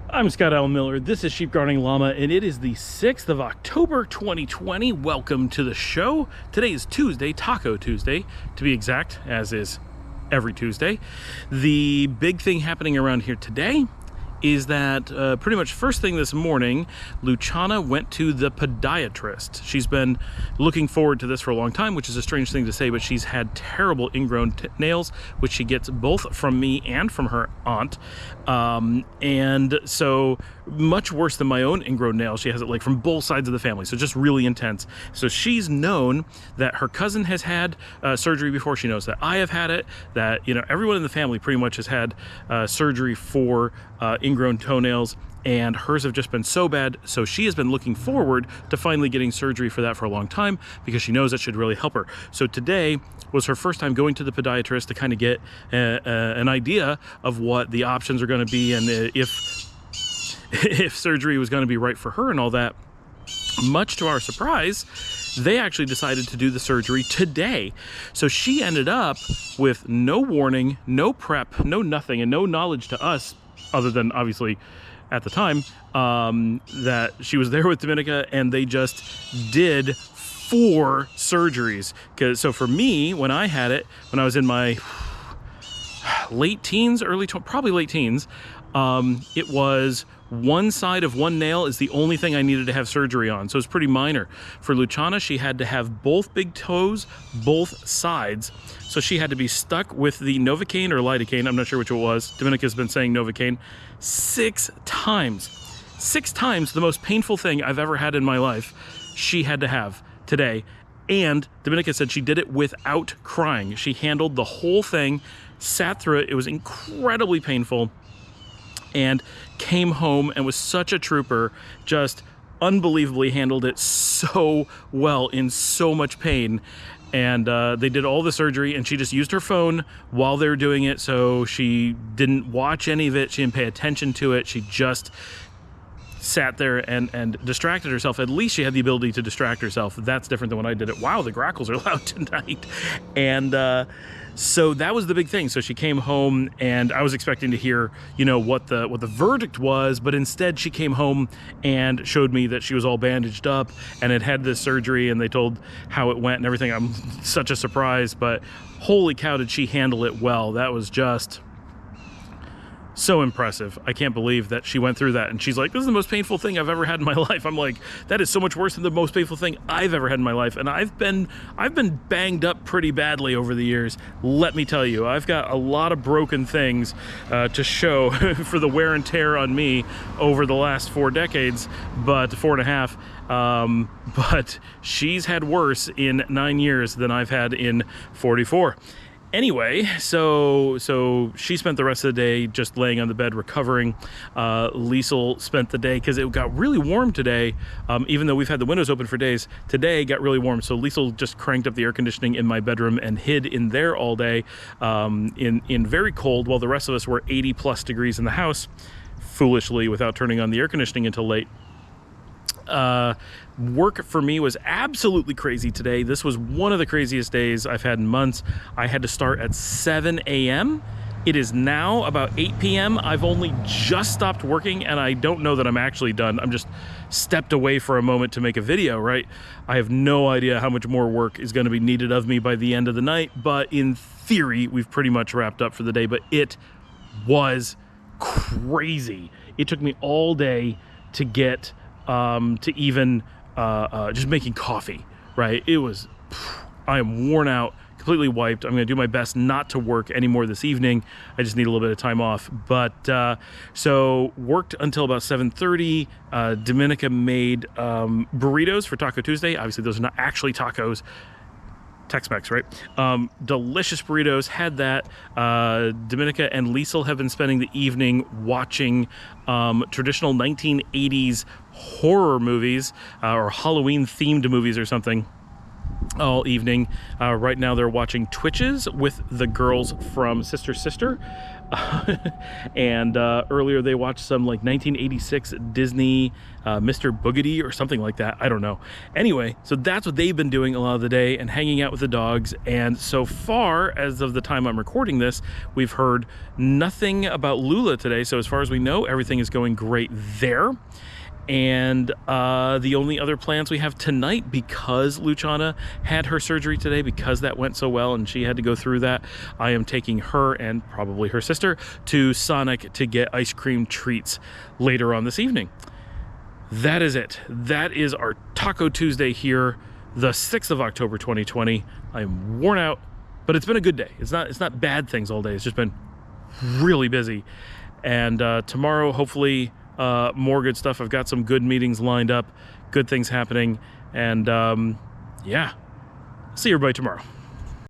I'm Scott L. Miller. This is Sheep Guarding Llama, and it is the 6th of October, 2020. Welcome to the show. Today is Tuesday, Taco Tuesday, to be exact, as is every Tuesday. The big thing happening around here today is that pretty much first thing this morning, Luciana went to the podiatrist. She's been looking forward to this for a long time, which is a strange thing to say, but she's had terrible ingrown nails, which she gets both from me and from her aunt. And so much worse than my own ingrown nails. She has it like from both sides of the family, so just really intense. So she's known that her cousin has had surgery before. She knows that I have had it, that, you know, everyone in the family pretty much has had surgery for ingrown toenails, and hers have just been so bad. So she has been looking forward to finally getting surgery for that for a long time, because she knows it should really help her. So today was her first time going to the podiatrist to kind of get an idea of what the options are going to be, and if surgery was going to be right for her and all that. Much to our surprise, they actually decided to do the surgery today. So she ended up with no warning, no prep, no nothing, and no knowledge to us, other than obviously at the time, that she was there with Dominica, and they just did 4 surgeries. So for me, when I had it, when I was in my late teens, probably late teens, it was one side of one nail is the only thing I needed to have surgery on. So it's pretty minor. For Luciana, she had to have both big toes, both sides. So she had to be stuck with the Novocaine or lidocaine, I'm not sure which it was. Dominica's been saying Novocaine 6 times. 6 times, the most painful thing I've ever had in my life, she had to have today. And Dominica said she did it without crying. She handled the whole thing, sat through it. It was incredibly painful, and came home and was such a trooper, just unbelievably handled it so well in so much pain. And they did all the surgery, and she just used her phone while they were doing it, so she didn't watch any of it, she didn't pay attention to it, she just sat there and distracted herself. At least she had the ability to distract herself. That's different than when I did it. Wow, the grackles are loud tonight. And so that was the big thing. So she came home, and I was expecting to hear, you know, what the verdict was, but instead she came home and showed me that she was all bandaged up and had this surgery, and they told how it went and everything. I'm such a surprise, but holy cow, did she handle it well. That was just so impressive. I can't believe that she went through that. And she's like, this is the most painful thing I've ever had in my life. I'm like, that is so much worse than the most painful thing I've ever had in my life. And I've been banged up pretty badly over the years. Let me tell you, I've got a lot of broken things to show for the wear and tear on me over the last 4 decades, but 4.5. But she's had worse in 9 years than I've had in 44. Anyway, so she spent the rest of the day just laying on the bed recovering. Liesl spent the day, because it got really warm today, even though we've had the windows open for days. Today got really warm, so Liesl just cranked up the air conditioning in my bedroom and hid in there all day, in very cold, while the rest of us were 80+ degrees in the house, foolishly, without turning on the air conditioning until late. Work for me was absolutely crazy today. This was one of the craziest days I've had in months. I had to start at 7 a.m. It is now about 8 p.m. I've only just stopped working, and I don't know that I'm actually done. I'm just stepped away for a moment to make a video, right? I have no idea how much more work is going to be needed of me by the end of the night, but in theory, we've pretty much wrapped up for the day. But it was crazy. It took me all day to get to even just making coffee, right? It was, I am worn out, completely wiped. I'm going to do my best not to work anymore this evening. I just need a little bit of time off. But so worked until about 7:30. Dominica made burritos for Taco Tuesday. Obviously, those are not actually tacos. Tex-Mex, right? Delicious burritos, had that. Dominica and Liesl have been spending the evening watching traditional 1980s horror movies, or Halloween themed movies or something. all evening. Right now they're watching Twitches with the girls from Sister Sister. And earlier they watched some like 1986 Disney Mr. Boogedy or something like that. I don't know. Anyway, so that's what they've been doing a lot of the day and hanging out with the dogs. And so far, as of the time I'm recording this, we've heard nothing about Lula today. So as far as we know, everything is going great there. And the only other plans we have tonight, because Luciana had her surgery today, because that went so well and she had to go through that, I am taking her and probably her sister to Sonic to get ice cream treats later on this evening. That is it. That is our Taco Tuesday here, the 6th of October 2020. I am worn out, but it's been a good day. It's not bad things all day. It's just been really busy. And tomorrow, hopefully, more good stuff. I've got some good meetings lined up, good things happening, and yeah, see everybody tomorrow.